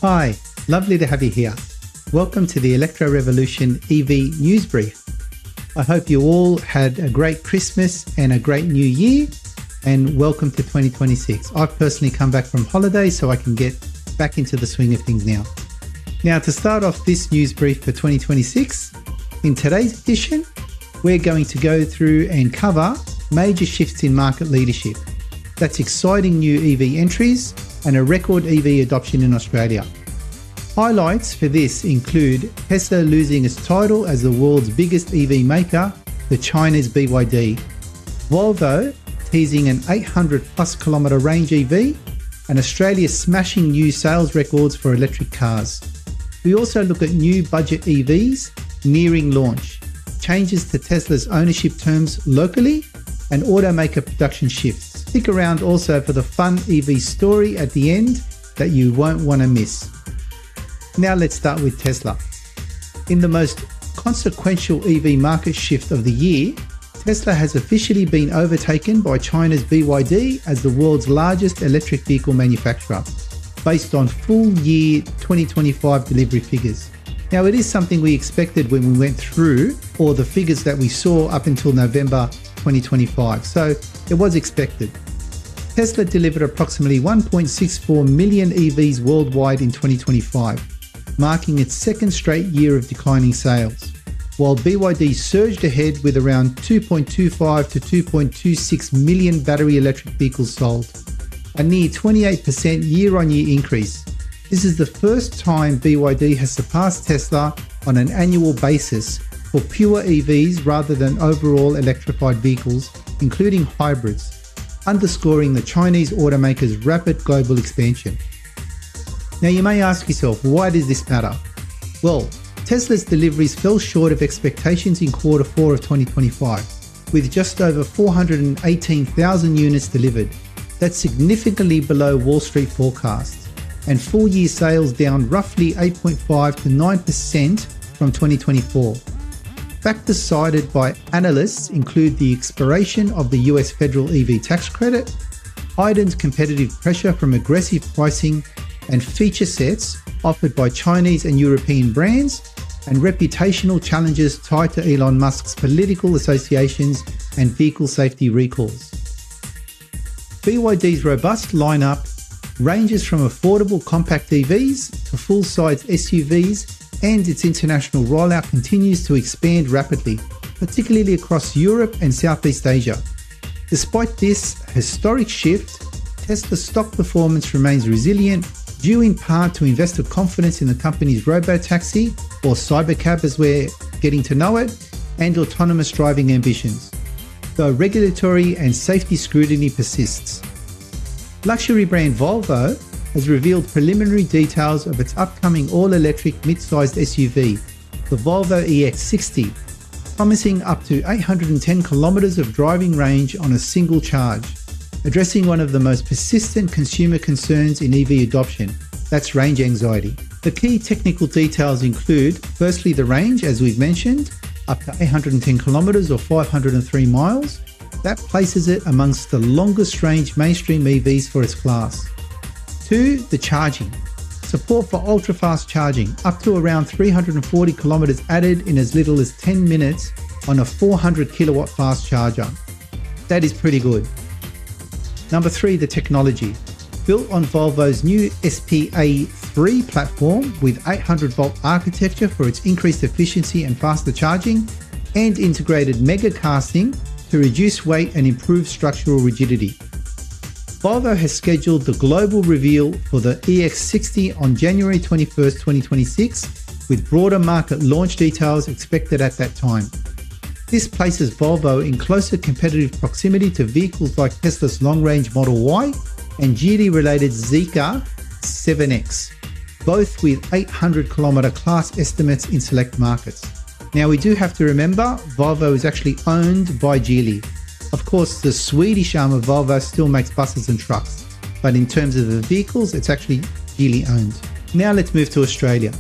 Hi, lovely to have you here. Welcome to the Electro Revolution EV News Brief. I hope you all had a great Christmas and a great new year, and welcome to 2026. I've personally come back from holiday so I can get back into the swing of things now. Now, to start off this news brief for 2026, in today's edition, we're going to go through and cover major shifts in market leadership. That's exciting new EV entries and a record EV adoption in Australia. Highlights for this include Tesla losing its title as the world's biggest EV maker to China's BYD, Volvo teasing an 800 plus kilometre range EV, and Australia smashing new sales records for electric cars. We also look at new budget EVs nearing launch, changes to Tesla's ownership terms locally, and automaker production shifts. Stick around also for the fun EV story at the end that you won't want to miss. Now let's start with Tesla. In the most consequential EV market shift of the year, Tesla has officially been overtaken by China's BYD as the world's largest electric vehicle manufacturer, based on full year 2025 delivery figures. Now, it is something we expected when we went through all the figures that we saw up until November 2025, so it was expected. Tesla delivered approximately 1.64 million EVs worldwide in 2025, marking its second straight year of declining sales, while BYD surged ahead with around 2.25 to 2.26 million battery electric vehicles sold, a near 28% year-on-year increase. This is the first time BYD has surpassed Tesla on an annual basis for pure EVs rather than overall electrified vehicles, including hybrids, underscoring the Chinese automaker's rapid global expansion. Now you may ask yourself, why does this matter? Well, Tesla's deliveries fell short of expectations in quarter 4 of 2025, with just over 418,000 units delivered. That's significantly below Wall Street forecasts, and full year sales down roughly 8.5 to 9% from 2024. Factors cited by analysts include the expiration of the US federal EV tax credit, heightened competitive pressure from aggressive pricing and feature sets offered by Chinese and European brands, and reputational challenges tied to Elon Musk's political associations and vehicle safety recalls. BYD's robust lineup ranges from affordable compact EVs to full-size SUVs, and its international rollout continues to expand rapidly, particularly across Europe and Southeast Asia. Despite this historic shift, Tesla's stock performance remains resilient, due in part to investor confidence in the company's robotaxi, or cybercab as we're getting to know it, and autonomous driving ambitions, though regulatory and safety scrutiny persists. Luxury brand Volvo has revealed preliminary details of its upcoming all-electric mid-sized SUV, the Volvo EX60, promising up to 810 kilometers of driving range on a single charge, addressing one of the most persistent consumer concerns in EV adoption, that's range anxiety. The key technical details include, firstly, the range, as we've mentioned, up to 810 kilometers or 503 miles. That places it amongst the longest range mainstream EVs for its class. 2. The charging. Support for ultra-fast charging, up to around 340 kilometers added in as little as 10 minutes on a 400 kilowatt fast charger. That is pretty good. Number 3, the technology. Built on Volvo's new S2Ep1 platform with 800 volt architecture for its increased efficiency and faster charging, and integrated mega casting to reduce weight and improve structural rigidity. Volvo has scheduled the global reveal for the EX60 on January 21st, 2026, with broader market launch details expected at that time. This places Volvo in closer competitive proximity to vehicles like Tesla's long-range Model Y and Geely-related Zeekr 7X, both with 800 kilometer class estimates in select markets. Now, we do have to remember, Volvo is actually owned by Geely. Of course, the Swedish arm of Volvo still makes buses and trucks, but in terms of the vehicles, it's actually Geely owned. Now let's move to Australia.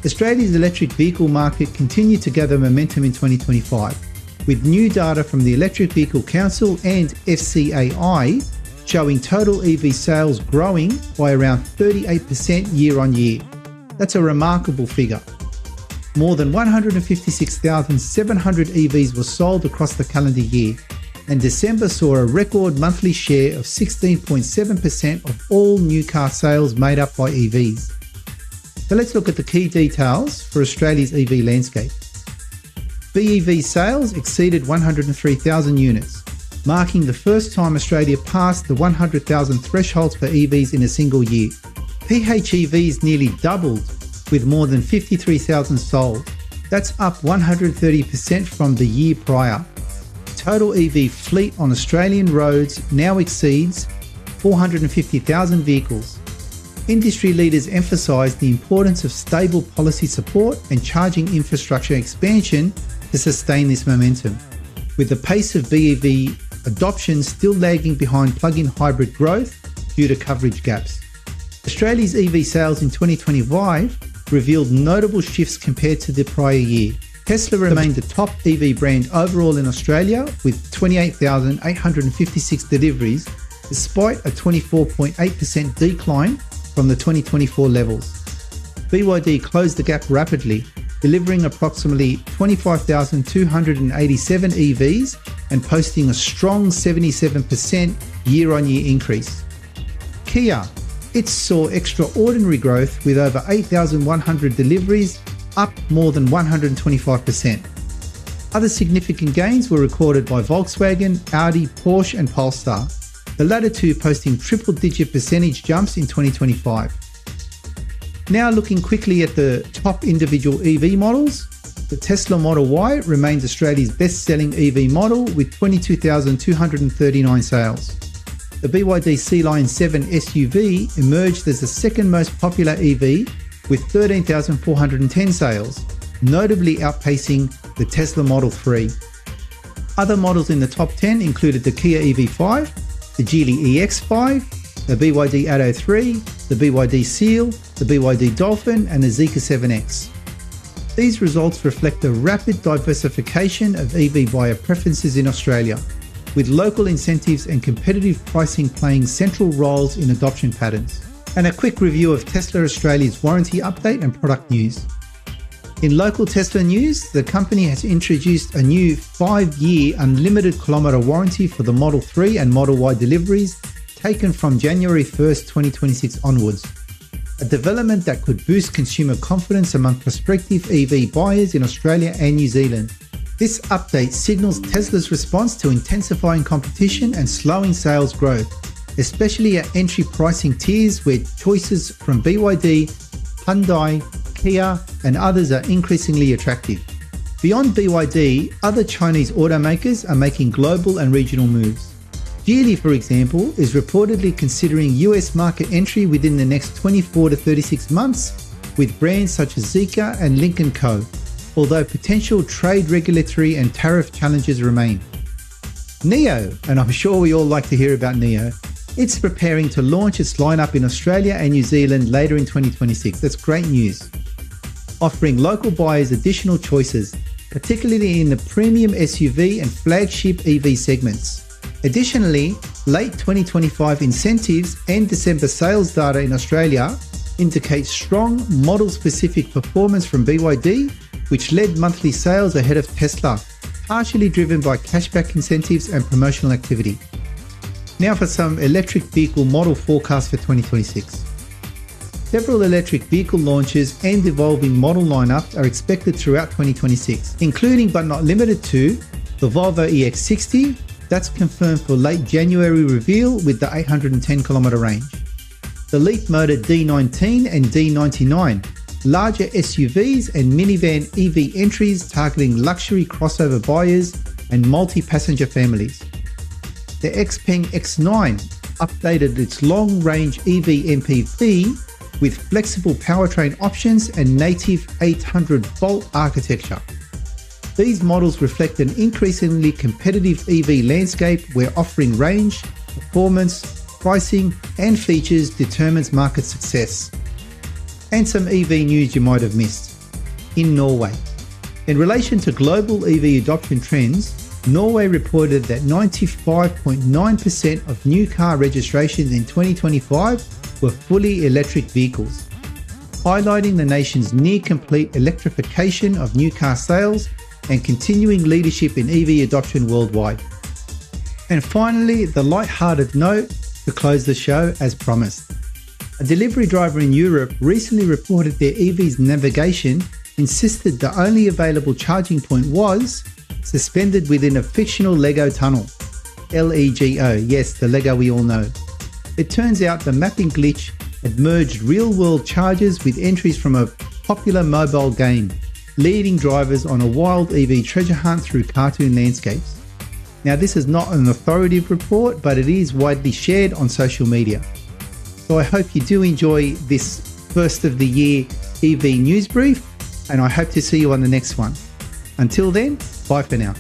Australia's electric vehicle market continued to gather momentum in 2025, with new data from the Electric Vehicle Council and FCAI showing total EV sales growing by around 38% year on year. That's a remarkable figure. More than 156,700 EVs were sold across the calendar year, and December saw a record monthly share of 16.7% of all new car sales made up by EVs. So let's look at the key details for Australia's EV landscape. BEV sales exceeded 103,000 units, marking the first time Australia passed the 100,000 thresholds for EVs in a single year. PHEVs nearly doubled, with more than 53,000 sold. That's up 130% from the year prior. Total EV fleet on Australian roads now exceeds 450,000 vehicles. Industry leaders emphasise the importance of stable policy support and charging infrastructure expansion to sustain this momentum, with the pace of BEV adoption still lagging behind plug-in hybrid growth due to coverage gaps. Australia's EV sales in 2025 revealed notable shifts compared to the prior year. Tesla remained the top EV brand overall in Australia with 28,856 deliveries, despite a 24.8% decline from the 2024 levels. BYD closed the gap rapidly, delivering approximately 25,287 EVs and posting a strong 77% year-on-year increase. Kia, it saw extraordinary growth with over 8,100 deliveries, up more than 125%. Other significant gains were recorded by Volkswagen, Audi, Porsche and Polestar, the latter two posting triple-digit percentage jumps in 2025. Now looking quickly at the top individual EV models, the Tesla Model Y remains Australia's best-selling EV model with 22,239 sales. The BYD C-Line 7 SUV emerged as the second most popular EV with 13,410 sales, notably outpacing the Tesla Model 3. Other models in the top 10 included the Kia EV5, the Geely EX5, the BYD Atto 3, the BYD Seal, the BYD Dolphin and the Zeekr 7X. These results reflect the rapid diversification of EV buyer preferences in Australia, with local incentives and competitive pricing playing central roles in adoption patterns. And a quick review of Tesla Australia's warranty update and product news. In local Tesla news, the company has introduced a new 5-year unlimited kilometre warranty for the Model 3 and Model Y deliveries taken from January 1st, 2026 onwards, a development that could boost consumer confidence among prospective EV buyers in Australia and New Zealand. This update signals Tesla's response to intensifying competition and slowing sales growth, especially at entry pricing tiers where choices from BYD, Hyundai, Kia and others are increasingly attractive. Beyond BYD, other Chinese automakers are making global and regional moves. Geely, for example, is reportedly considering US market entry within the next 24 to 36 months with brands such as Zeekr and Lynk & Co, although potential trade, regulatory and tariff challenges remain. NIO, and I'm sure we all like to hear about NIO, it's preparing to launch its lineup in Australia and New Zealand later in 2026. That's great news. Offering local buyers additional choices, particularly in the premium SUV and flagship EV segments. Additionally, late 2025 incentives and December sales data in Australia indicate strong model-specific performance from BYD, which led monthly sales ahead of Tesla, partially driven by cashback incentives and promotional activity. Now for some electric vehicle model forecasts for 2026. Several electric vehicle launches and evolving model lineups are expected throughout 2026, including but not limited to the Volvo EX60, that's confirmed for late January reveal with the 810km range. The Leapmotor D19 and D99, larger SUVs and minivan EV entries targeting luxury crossover buyers and multi-passenger families. The Xpeng X9 updated its long-range EV MPV with flexible powertrain options and native 800-volt architecture. These models reflect an increasingly competitive EV landscape where offering range, performance, pricing and features determines market success. And some EV news you might have missed. In Norway, in relation to global EV adoption trends, Norway reported that 95.9% of new car registrations in 2025 were fully electric vehicles, highlighting the nation's near-complete electrification of new car sales and continuing leadership in EV adoption worldwide. And finally, the light-hearted note to close the show as promised. A delivery driver in Europe recently reported their EV's navigation insisted the only available charging point was suspended within a fictional Lego tunnel. LEGO, yes, the Lego we all know. It turns out the mapping glitch had merged real-world charges with entries from a popular mobile game, leading drivers on a wild EV treasure hunt through cartoon landscapes. Now, this is not an authoritative report, but it is widely shared on social media. So I hope you do enjoy this first of the year EV news brief, and I hope to see you on the next one. Until then, bye for now.